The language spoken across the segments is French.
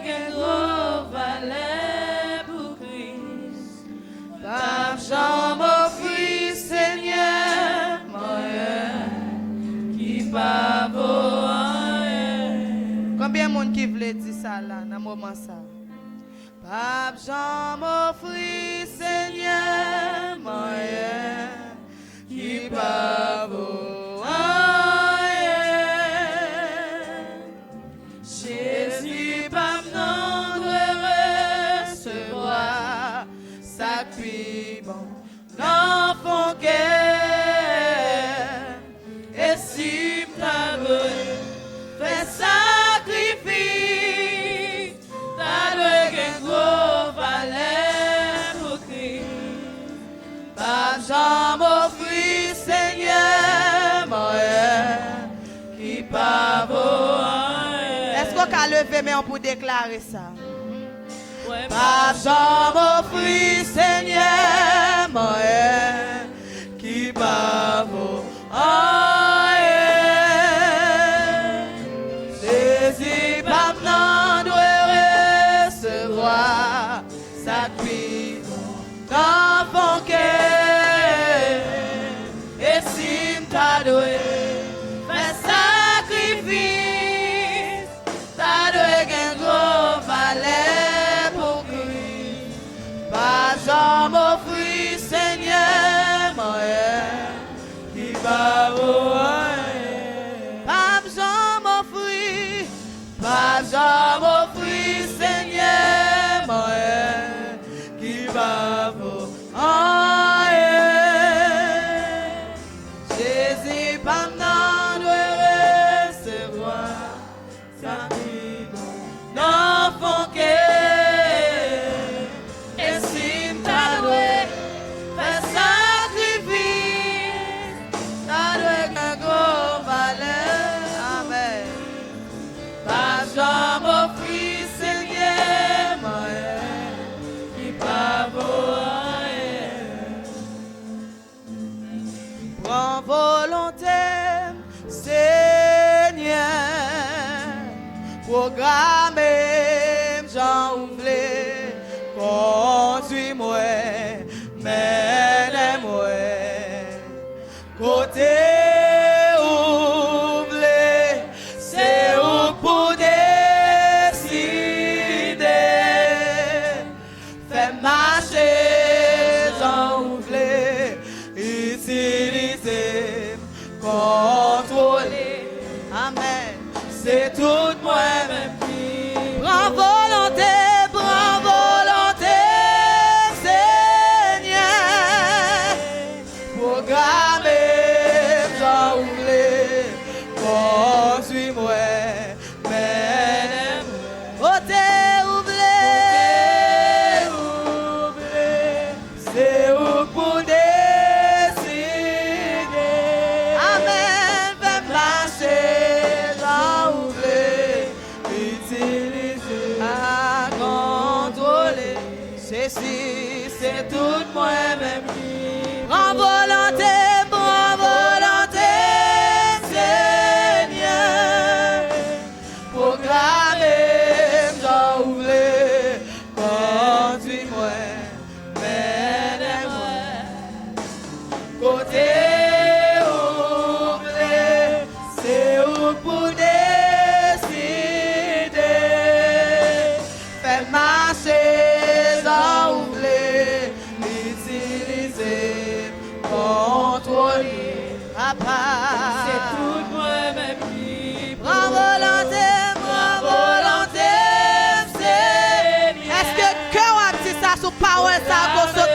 gen gros valet pour Christ. Pas j'en m'offrir, Seigneur, moyen qui pas vaut rien. Combien de monde qui veut dire ça là, dans le moment ça? Pas j'en m'offrir, Seigneur, moyen qui pas vaut rien. Jésus pas m'en doit recevoir sa pluie bon dans mon cœur. Et si m'ta fait sacrifice, t'as le gros valet pour Christ. Pas j'en m'offrir, Seigneur, moyen qui pas vaut rien. Est-ce qu'on peut lever main pour déclarer ça? Pas j'en m'offrir, Seigneur, moyen qui pas vaut rien. Jésus pas m'en doit recevoir sa pluie dans mon cœur. Et si m'ta doué fait sacrifice, t'as doué gen gros valet pour Christ. Pas j'en m'offrir, Seigneur, moyen qui va vaut rien. Pas j'en m'offrir. Pas j'en m'offrir, Seigneur, moyen qui va vaut rien. Jésus pas m'en doit recevoir sa vie dans mon cœur. Et si m'ta doué fait sacrifice, t'as doué qu'un gros valet. Amen. Pas j'en m'offrir, Seigneur, moyen qui pas vaut rien. Prends volonté, Seigneur, programmez, j'en ouvre, conduis-moi, mène-moi, côté ouvre, c'est où pour décider, fais marcher, j'en ouvre, utiliser, contrôler, amen, c'est tout moi-même qui prends volonté, Seigneur, programmez, j'en ouvre, conduis-moi, mène-moi, côté ouvré, c'est où pour décider, amen, fais marcher, j'en ouvre, utiliser, à contrôler, ceci, c'est tout moi-même qui prends volonté, Seigneur, programmez, j'en ouvre, conduis-moi, mène-moi, côté ouvré, c'est où pour décider, fais marcher, j'en ouvre, utiliser, contrôler, papa, C'est tout moi-même qui prends volonté, Seigneur. Est-ce que cœur a dit ça sous parole ça qu'on se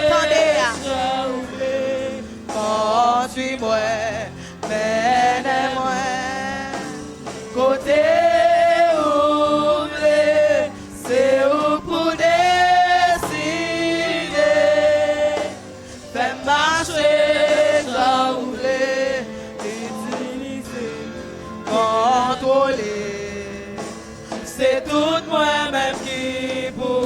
conduis-moi, mène-moi, côté ouvré, c'est où pour décider, fais marcher, j'en ouvre, utiliser, contrôler, c'est tout moi-même qui pour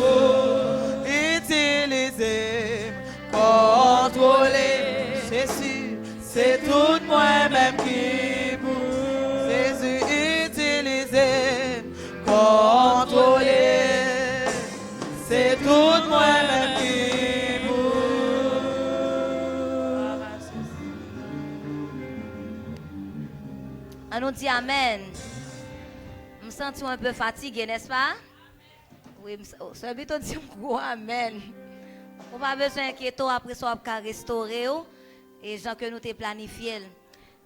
utiliser, contrôler, c'est tout moi dit Amen. Je me sens un peu fatigué, n'est-ce pas? Oui, Sœur Bito dit un gros Amen. On n'a pas besoin d'inquiéter après ça, on restaurer et gens que nous t'ai planifié.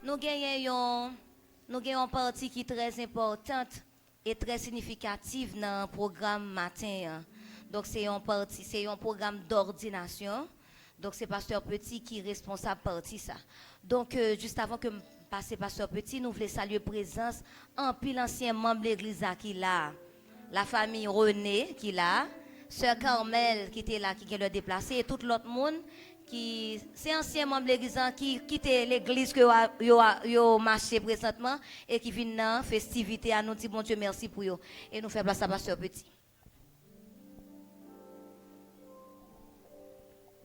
Nous gagnons une partie qui est très importante et très significative dans le programme matin. Donc c'est un programme d'ordination. Donc c'est Pasteur Petit qui est responsable partie ça. Donc juste avant que passe Pasteur Petit, nous voulons saluer présence en pile ancien membre de l'église qui est là. La famille René qui est là, Sœur Carmel qui était là, qui est le déplacé, et tout l'autre monde qui c'est ancien membre de l'église qui quitte l'église que yo marché présentement et qui vient dans festivité à nous dire bon Dieu merci pour eux et nous faire place à Pasteur Petit.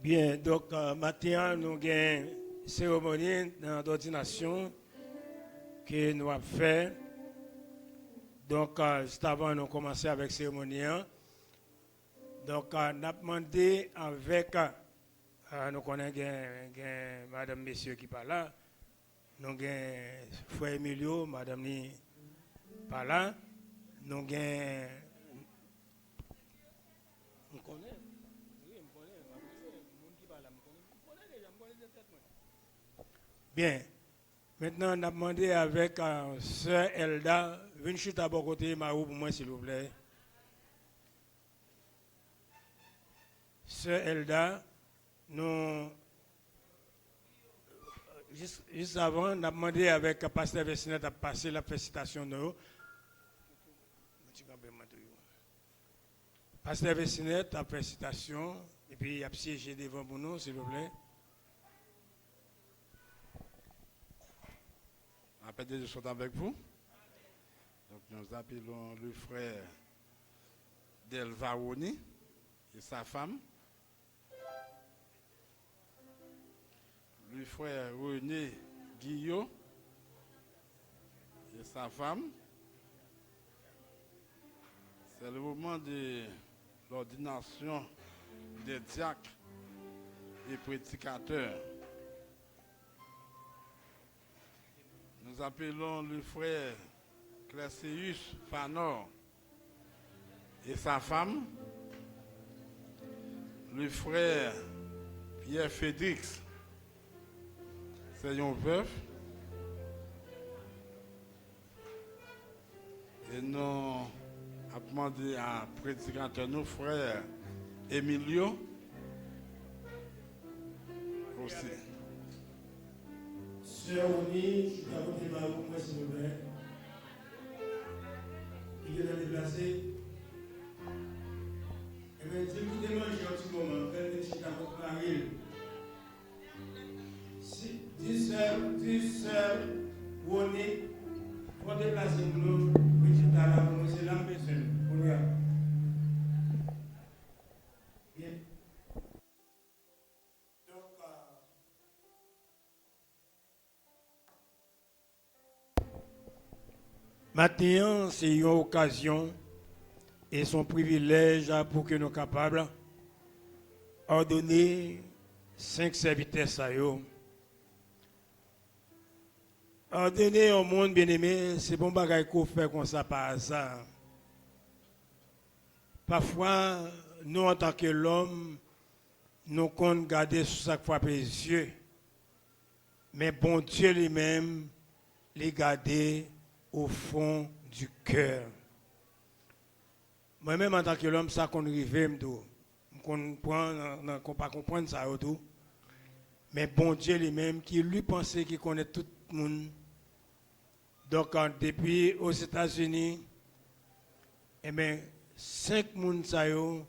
Bien, donc maintenant nous avons une cérémonie d'ordination que nous avons fait. Donc, juste avant de commencer avec la cérémonie, donc, on a demandé avec, nous connaissons madame, messieurs qui parlent là, nous avons frère Emilio, madame ni pas là, nous avons, bien, maintenant, on a demandé avec Sœur Elda, venez chuter à bon côté, Marou, pour moi, s'il vous plaît. Sœur Elda, nous, juste avant, on a demandé avec Pasteur Vessinet à passer la félicitation de nous. Pasteur Vessinet, la félicitation, et puis il a siégé devant nous, s'il vous plaît. Après, je suis avec vous. Donc, nous appelons le frère Delvaroni et sa femme. Le frère René Guillot et sa femme. C'est le moment de l'ordination des diacres et prédicateurs. Nous appelons le frère Clécius Fanor et sa femme, le frère Pierre Félix, c'est un veuf, et nous avons demandé à prédicateur, nos frères Emilio aussi. Sœur Oni, je suis à côté de Marou, moi, s'il vous plaît. Il est déplacé. Eh bien, écoutez-moi, j'ai un petit moment. Faites une petite à Paris. 10 sœurs, Oni, pour déplacer nous, petit à la pour c'est l'ambition. Pour nous. Bien. Maintenant, c'est une occasion et son privilège pour que nous soyons capables d'ordonner 5 serviteurs à eux. Ordonner au monde bien-aimé, c'est bon bagage qu'on fait comme ça par hasard. Parfois, nous en tant que l'homme, nous comptons garder sur chaque fois les yeux. Mais bon Dieu lui-même, les garder au fond du cœur. Moi-même, en tant que l'homme, ça qu'on arrive, on ne peut pas comprendre ça. Mais bon Dieu lui-même, qui lui pensait qu'il connaît tout le monde. Donc, depuis aux États-Unis, eh bien, 5 personnes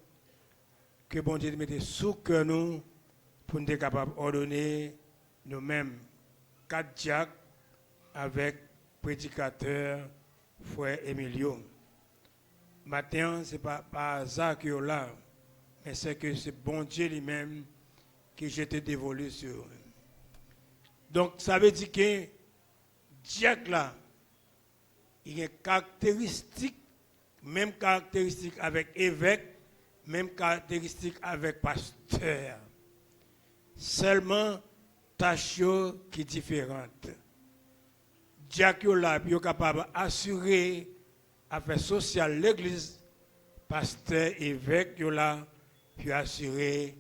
que bon Dieu mette sous cœur nous pour nous être capables d'ordonner nous-mêmes 4 diacres avec prédicateur frère Emilio. Maintenant, ce n'est pas par hasard qu'il est là, mais c'est que c'est bon Dieu lui-même qui jette dévolu sur eux. Donc, ça veut dire que diacre là, il y a caractéristique, même caractéristique avec évêque, même caractéristique avec pasteur. Seulement, tâches qui différentes. Jack yo là, puis capable d'assurer affaires sociales l'église, pasteur, évêque yo là, puis assurer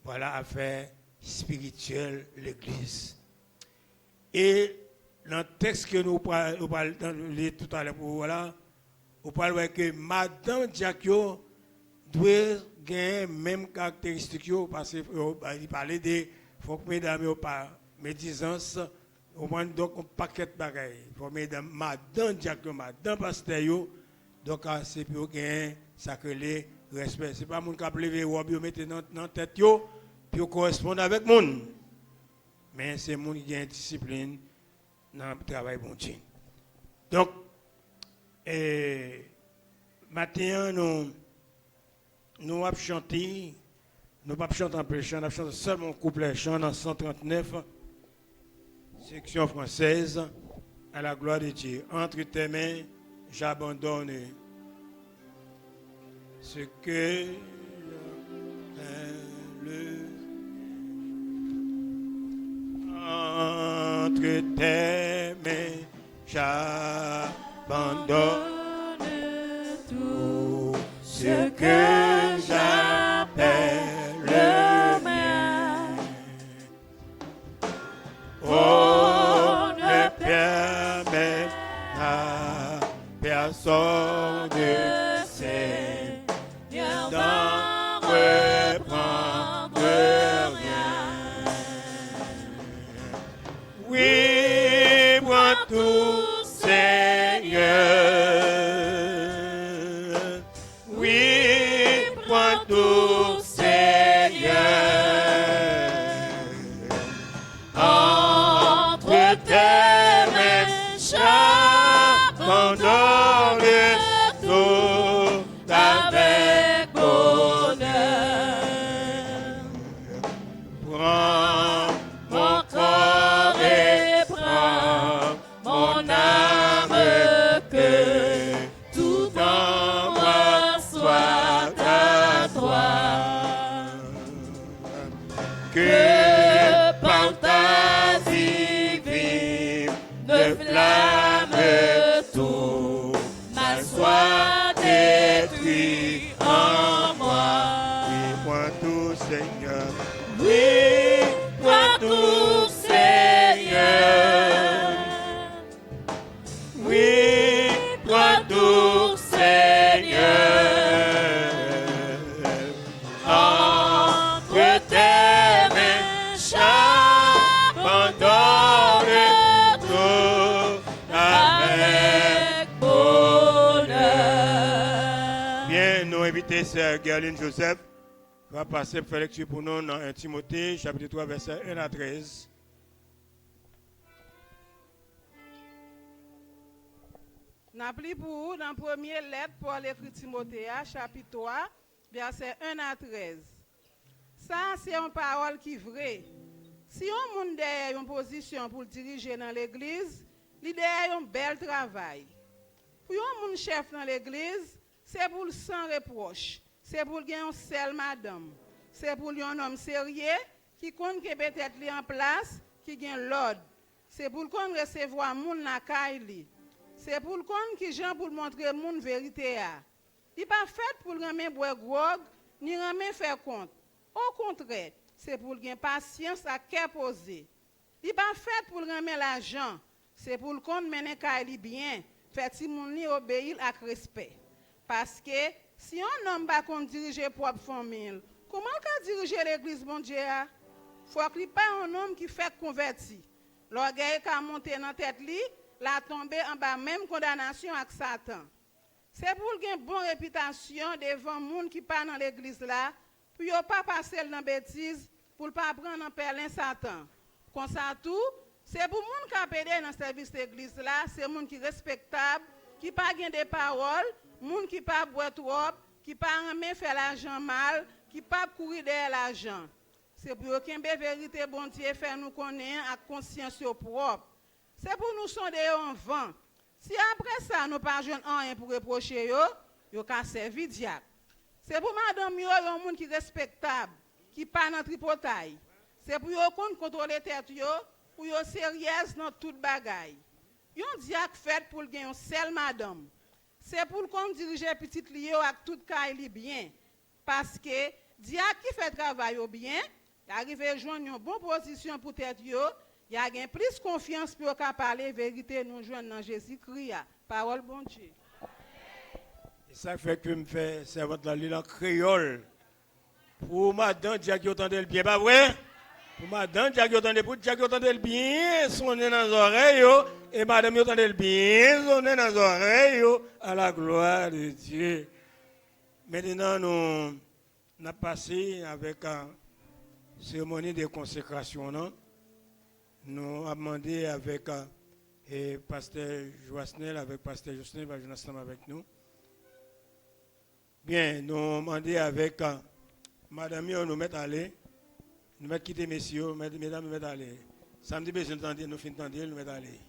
voilà affaires spirituelles l'église. Et dans le texte que nous parlons tout à l'heure, voilà, on parle que Madame Diakio doit gagner même caractéristiques parce qu'il parlait de faut que mesdames n'aient pas médisance, au moins donc un paquet de bagages. Il faut mesdames, Madame Diakio, Madame Pasteur, donc c'est pour gagner sacré respect. Ce n'est pas mon qui a levé ou mettre dans la tête, puis correspondre avec le monde. Mais c'est mon qui a une discipline dans le travail bon Dieu. Donc, maintenant, nous avons chanté, nous ne chantons pas en peu chant, nous avons chanté seulement un couplet chant dans 139, section française, à la gloire de Dieu. Entre tes mains, j'abandonne ce que entre tes mains, j'abandonne tout ce que j'appelle le mien. Oh, ne permets à personne de Seigneur d'en reprendre rien. Oui, moi tout Seigneur. Oui, moi tout Seigneur. Entre tes mains, j'abandonne tout avec bonheur. Prends mon corps et prends mon âme, que tout en moi soit à toi. Que par ta divine flamme tout mal soit détruit en moi. Oui, moi tout Seigneur. Oui, moi tout Seigneur. Oui, moi tout Seigneur. Entre tes mains, j'abandonne tout avec bonheur. Bien, nous invitons Sœur Gerline Joseph. On va passer pour faire lecture pour nous dans 1 Timothée, chapitre 3, verset 1 à 13. N'a pris pour vous dans la première lettre pour l'écrit Timothée, chapitre 3, verset 1 à 13. Ça, c'est une parole qui est vraie. Si on monde a une position pour diriger dans l'église, l'idée est un bel travail. Pour un monde chef dans l'église, c'est pour le sans reproche. C'est pour gagner un seul madame. C'est pour un homme sérieux qui compte que peut-être lui en place, qui gagne l'ordre. C'est pour qu'on recevoir moun na kaili. C'est pour qu'on qui gens pour montrer moun vérité a. Il pas fait pour ramener boire grog ni ramener faire compte. Au contraire, c'est pour gagner patience à cœur posé. Il pas fait pour ramener l'argent. C'est pour qu'on mène kaili bien, fait si moun ni obéir avec respect. Parce que si un homme va diriger propre famille, comment il peut diriger l'église, bon Dieu? Il faut qu'il n'y ait pas un homme qui fait converti. L'orgueil qui a monté dans la tête, la tombé en bas, même condamnation avec Satan. C'est pour qu'il ait une bonne réputation devant les gens qui partent dans l'église là, pour ne pas passer dans la bêtise, pour ne pas prendre en perlin Satan. Comme ça tout, c'est pour les gens qui ont pédé dans le service de l'église là, c'est les gens qui sont respectables, qui n'ont pas de paroles, les gens qui ne pas boire trop, qui ne pas faire l'argent mal, qui ne pas courir derrière l'argent. C'est pour qu'il y ait une vérité, bon Dieu, faire nous connaître avec conscience propre. C'est pour nous sonder en vent. Si après ça, nous ne pas rien pour reprocher, nous avons servi diable. C'est pour madame, il y a un monde qui est respectable, qui pas dans tripotaille. C'est pour qu'on contrôle tête, pour yo sérieuse dans toute bagaille. Yon diak fait pour gagner une seule madame. C'est pour qu'on dirige petite lié avec tout cas li bien. Parce que diak qui fait travail au bien, il arrive à joindre une bonne position pour tête yo, il a gain plus confiance pour qu'à parler vérité nous joindre dans Jésus-Christ. Parole bon Dieu. Et ça fait que me fait servante la lille en créole. Pour madame Diak yo tande le bien, pas vrai? Pour madame Diak yo tande pour Diak yo tande le bien, sonner dans les oreilles yo, et madame yo tande le bien, sonner dans les oreilles yo, à la gloire de Dieu. Maintenant nous avons passé avec la cérémonie de consécration, non? Nous avons demandé avec le pasteur Joasnel, avec pasteur Joasnel, va venir ensemble avec nous. Bien, nous avons demandé avec madame, nous mettons aller, nous mettons quitter messieurs, mesdames, nous mettons aller. Samedi, nous finissons d'entendre, nous mettons aller.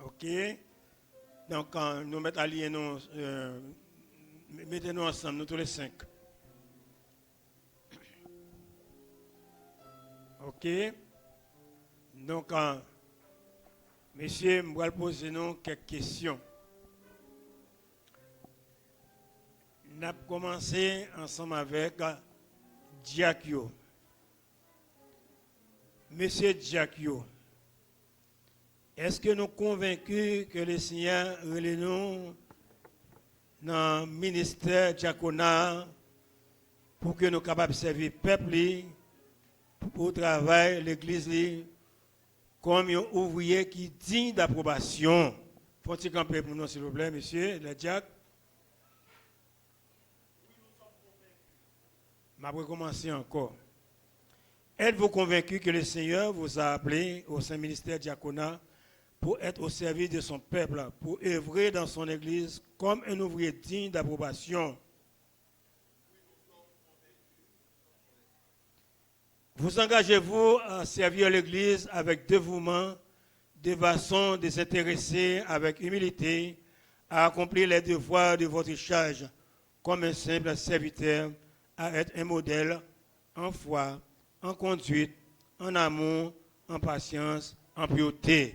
Ok? Donc, nous mettons aller, nous mettons-nous ensemble, nous tous les 5. Ok? Donc, messieurs, je vais poser nous quelques questions. Nous avons commencé ensemble avec Diakio. Monsieur Diakio, est-ce que nous sommes convaincus que le Seigneur relève nous dans le ministère diaconal pour que nous soyons capables de servir le peuple, pour travailler l'église comme un ouvrier qui est digne d'approbation? Faut-il camper pour nous, s'il vous plaît, monsieur le diacre? Je vais recommencer encore. Êtes-vous convaincu que le Seigneur vous a appelé au Saint-Ministère diaconal pour être au service de son peuple, pour œuvrer dans son église comme un ouvrier digne d'approbation? Vous engagez-vous à servir l'église avec dévouement, de façon désintéressée, avec humilité, à accomplir les devoirs de votre charge comme un simple serviteur, à être un modèle en foi, en conduite, en amour, en patience, en pureté?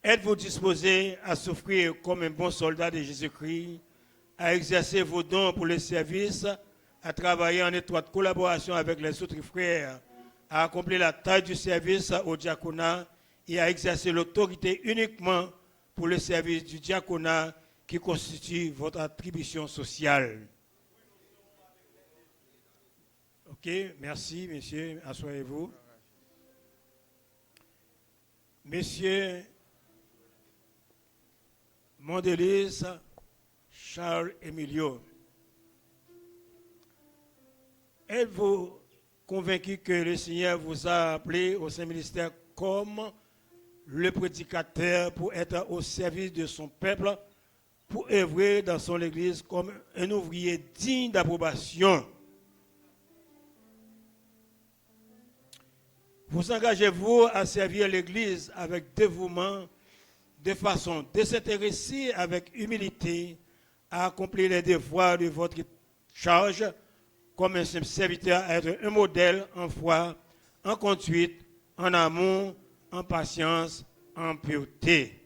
Êtes-vous disposé à souffrir comme un bon soldat de Jésus-Christ, à exercer vos dons pour le service, à travailler en étroite collaboration avec les autres frères, à accomplir la tâche du service au diaconat et à exercer l'autorité uniquement pour le service du diaconat qui constitue votre attribution sociale? Ok, merci, messieurs, asseyez-vous. Messieurs Mondelis Charles Emilio, êtes-vous convaincu que le Seigneur vous a appelé au Saint-Ministère comme le prédicateur pour être au service de son peuple, pour œuvrer dans son église comme un ouvrier digne d'approbation? Vous engagez-vous à servir l'église avec dévouement, de façon désintéressée, avec humilité, à accomplir les devoirs de votre charge comme un simple serviteur, à être un modèle en foi, en conduite, en amour, en patience, en pureté?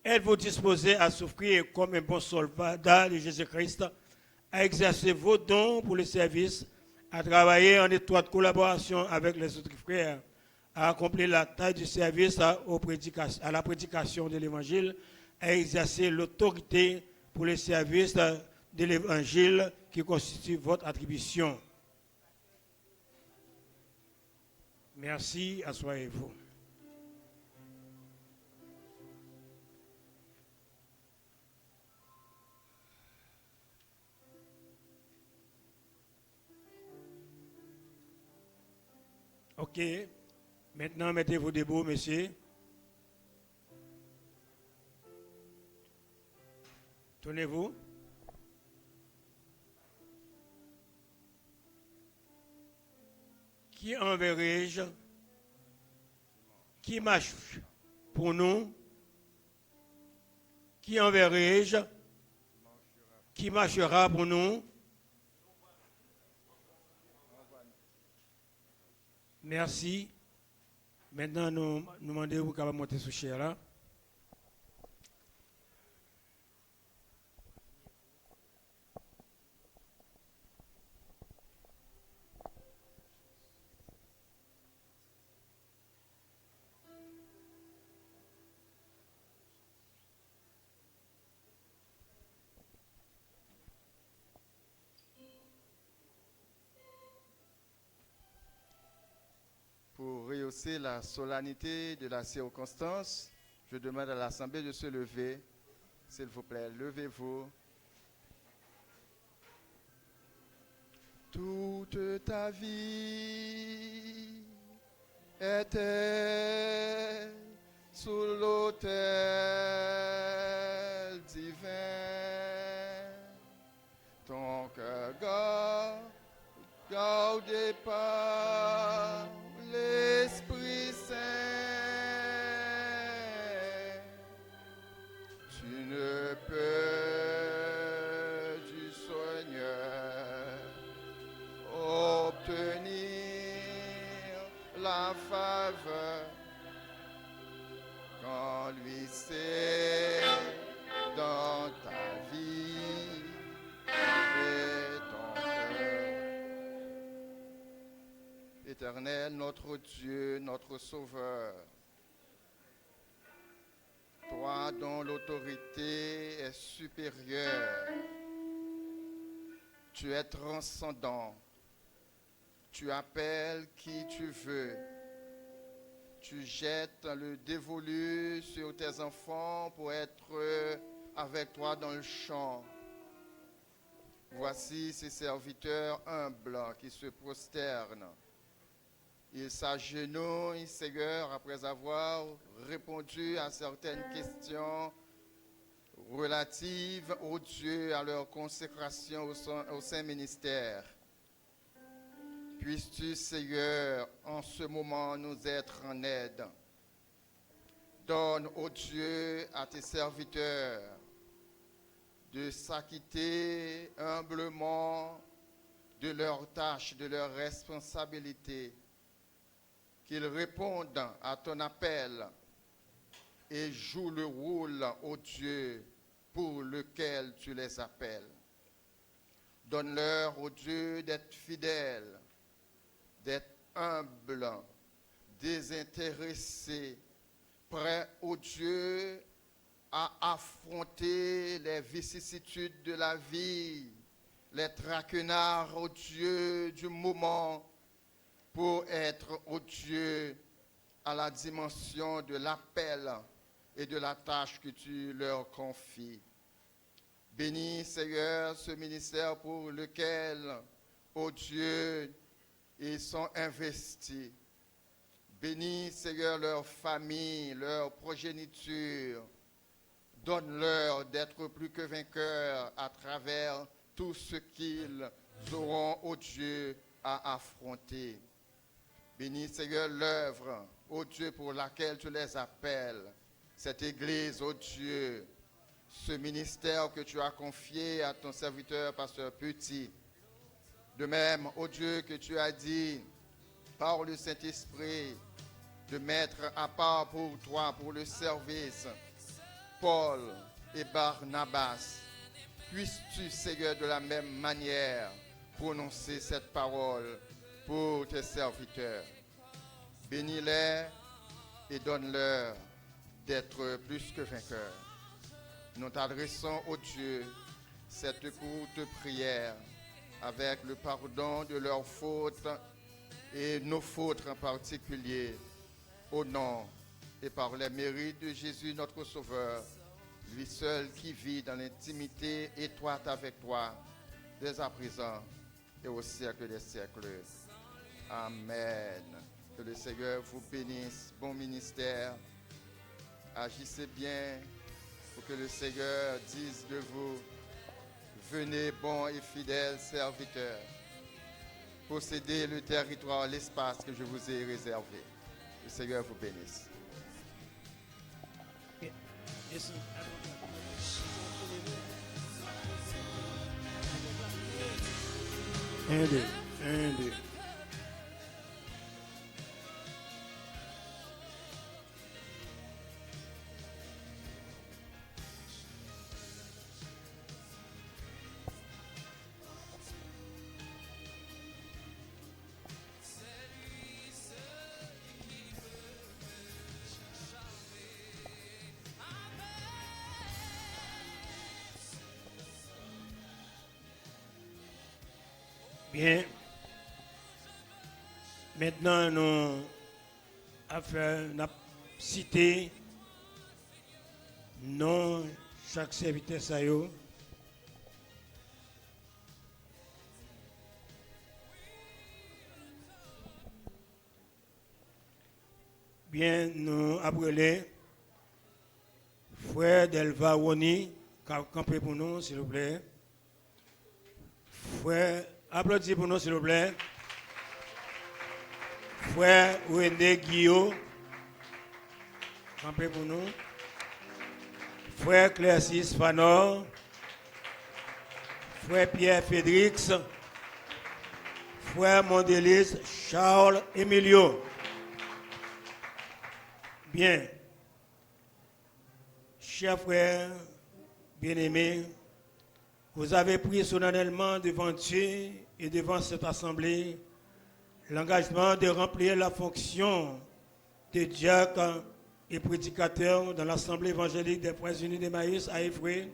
Êtes-vous disposé à souffrir comme un bon soldat de Jésus-Christ, à exercer vos dons pour le service, à travailler en étroite collaboration avec les autres frères, à accomplir la tâche du service à la prédication de l'Évangile, à exercer l'autorité pour le service de l'Évangile qui constitue votre attribution? Merci, asseyez-vous. Ok. Maintenant, mettez-vous debout, messieurs. Tournez-vous. Qui enverrai-je? Qui marche pour nous? Qui enverrai-je? qui marchera pour nous. Merci. Maintenant, nous demandons vous capable monter sous chair là. Pour rehausser la solennité de la circonstance, je demande à l'Assemblée de se lever. S'il vous plaît, levez-vous. Toute ta vie était sous l'autel divin. Ton cœur gardé par l'Esprit Saint, tu ne peux du Seigneur obtenir la faveur quand lui c'est dans ta vie et ton cœur. Éternel, notre Dieu, notre Sauveur, toi dont l'autorité est supérieure, tu es transcendant, tu appelles qui tu veux, tu jettes le dévolu sur tes enfants pour être avec toi dans le champ. Voici ces serviteurs humbles qui se prosternent. Ils s'agenouillent, Seigneur, après avoir répondu à certaines questions relatives au Dieu, à leur consécration au Saint Ministère. Puisses-tu, Seigneur, en ce moment nous être en aide. Donne, ô Dieu, à tes serviteurs de s'acquitter humblement de leurs tâches, de leurs responsabilités, qu'ils répondent à ton appel et jouent le rôle, ô Dieu, pour lequel tu les appelles. Donne-leur, ô Dieu, d'être fidèles, d'être humbles, désintéressés, prêts, ô Dieu, à affronter les vicissitudes de la vie, les traquenards, ô Dieu, du moment, pour être, ô Dieu, à la dimension de l'appel et de la tâche que tu leur confies. Bénis, Seigneur, ce ministère pour lequel, ô Dieu, ils sont investis. Bénis, Seigneur, leur famille, leur progéniture. Donne-leur d'être plus que vainqueurs à travers tout ce qu'ils auront, ô Dieu, à affronter. Bénis, Seigneur, l'œuvre, ô Dieu, pour laquelle tu les appelles. Cette Église, ô Dieu, ce ministère que tu as confié à ton serviteur, Pasteur Petit. De même, ô Dieu, que tu as dit, par le Saint-Esprit, de mettre à part pour toi, pour le service, Paul et Barnabas. Puisses-tu, Seigneur, de la même manière, prononcer cette parole pour tes serviteurs. Bénis-les et donne-leur d'être plus que vainqueurs. Nous t'adressons, ô Dieu, cette courte prière avec le pardon de leurs fautes et nos fautes en particulier, au nom et par les mérites de Jésus notre Sauveur, lui seul qui vit dans l'intimité étroite avec toi, dès à présent et au siècle des siècles. Amen. Que le Seigneur vous bénisse. Bon ministère. Agissez bien pour que le Seigneur dise de vous, venez bons et fidèles serviteurs, possédez le territoire, l'espace que je vous ai réservé. Le Seigneur vous bénisse. Yes, sir. Un, deux. Un, deux. Bien. Maintenant, nous avons cité non chaque serviteur ça y est. Bien, nous appelons frère Delva Woni, campez pour nous, s'il vous plaît. Frère, applaudissez pour nous, s'il vous plaît. Frère René Guillaume, campez pour nous. Frère Clercis Fanor, frère Pierre Fédrix, frère Mondelis Charles Emilio. Bien, chers frères, bien-aimés, vous avez pris solennellement devant Dieu et devant cette assemblée l'engagement de remplir la fonction de diacre et prédicateur dans l'Assemblée évangélique des Frères unis d'Emmaüs à Évry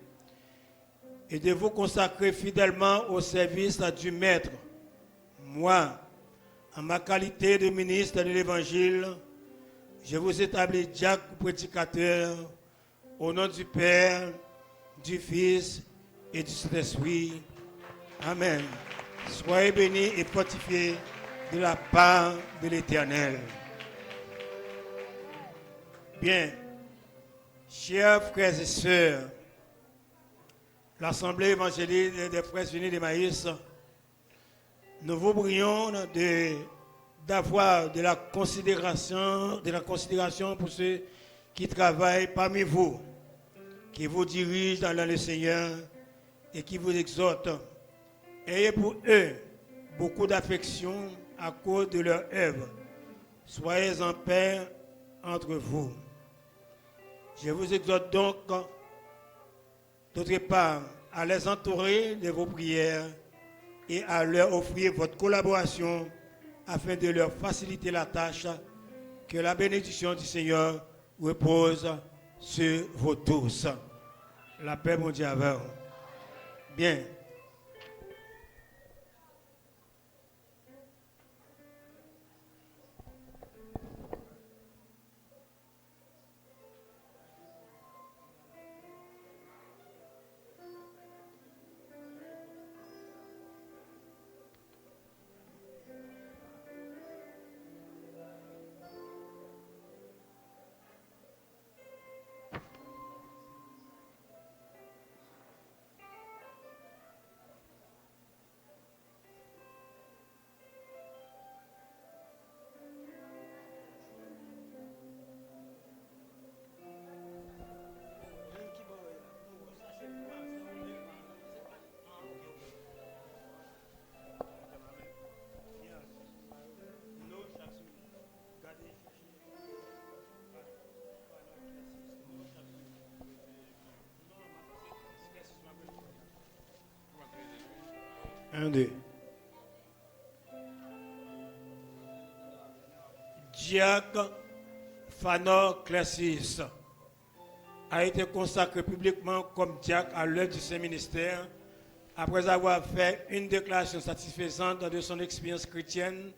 et de vous consacrer fidèlement au service du Maître. Moi, en ma qualité de ministre de l'Évangile, je vous établis diacre prédicateur au nom du Père, du Fils et du Saint-Esprit. Amen. Soyez bénis et fortifiés de la part de l'Éternel. Bien, chers frères et sœurs, l'Assemblée évangélique des Frères unis d'Emmaüs, nous vous prions d'avoir de la considération pour ceux qui travaillent parmi vous, qui vous dirigent dans le Seigneur et qui vous exhortent. Ayez pour eux beaucoup d'affection à cause de leur œuvre. Soyez en paix entre vous. Je vous exhorte donc, d'autre part, à les entourer de vos prières et à leur offrir votre collaboration afin de leur faciliter la tâche. Que la bénédiction du Seigneur repose sur vous tous. La paix, mon Dieu, avec vous. Bien. Un, deux. Diacre Fanor Clercis a été consacré publiquement comme diacre à l'œuvre du Saint-Ministère après avoir fait une déclaration satisfaisante de son expérience chrétienne,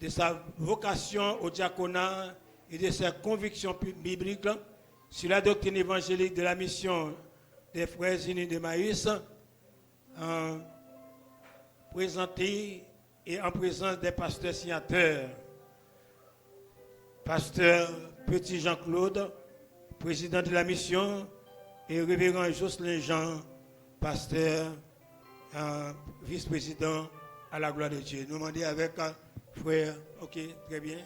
de sa vocation au diaconat et de ses convictions bibliques sur la doctrine évangélique de la mission des Frères unis d'Emmaüs, présenté et en présence des pasteurs signataires. Pasteur Petit Jean-Claude, président de la mission, et révérend Jocelyn Jean, pasteur, vice-président à la gloire de Dieu. Nous demandons avec frère, ok, très bien.